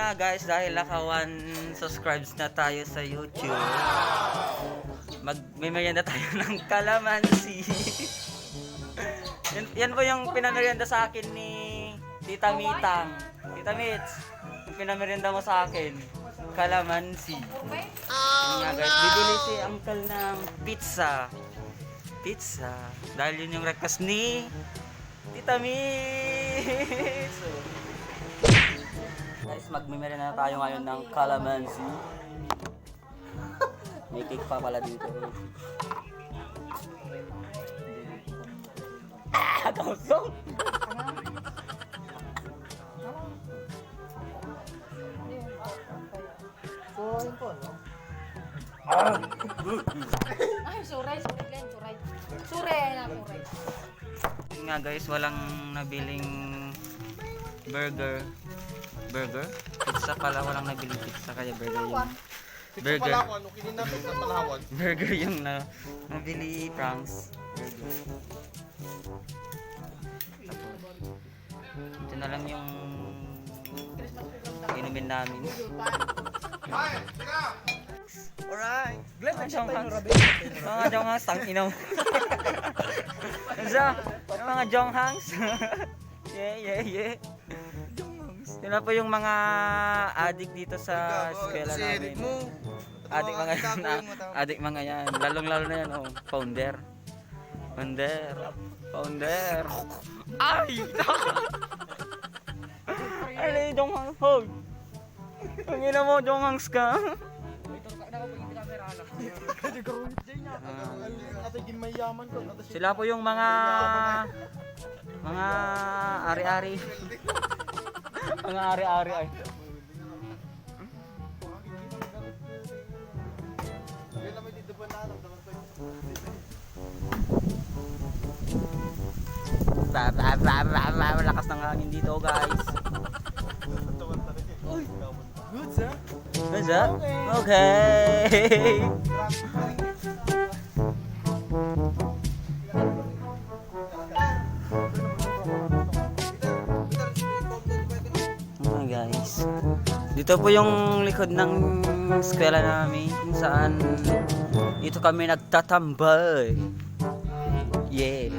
nga guys, dahil naka 1 subscribes na tayo sa YouTube, magmimerienda tayo ng kalamansi. yan po yung pinamerienda sa akin ni Tita Mitang. Tita Mitz, yung pinamerienda mo sa akin, kalamansi. Yan nga guys, bibili si Uncle ng pizza. Dahil yun yung request ni Tita Mitz. Guys, magmimerienda na tayo ngayon ng kalamansi. May cake pa pala dito. Kausok! Ay, suray. Yun nga guys, walang nabiling burger. Pizza pala, walang nabiling pizza, kaya burger yung burger yung nabili, Franks. Ito na lang yung inumin namin. Alright. Mga jonghangs, tang inaw. Mga jonghangs. Yeah. Yun na po yung mga adik dito sa eskwela namin. Adik mga yan. Lalong-lalo na yan, oh. Founder. Ay! Ay, jonghangs, hoy! Ang ina mo, jonghangs ka. Sila po yung mga ari-ari. Mga ari-ari ay. Lakas ng hangin dito, guys. Good, sir? Okay. Guys, dito po yung likod ng eskwela namin kung saan dito kami nagtatambay. Yeah.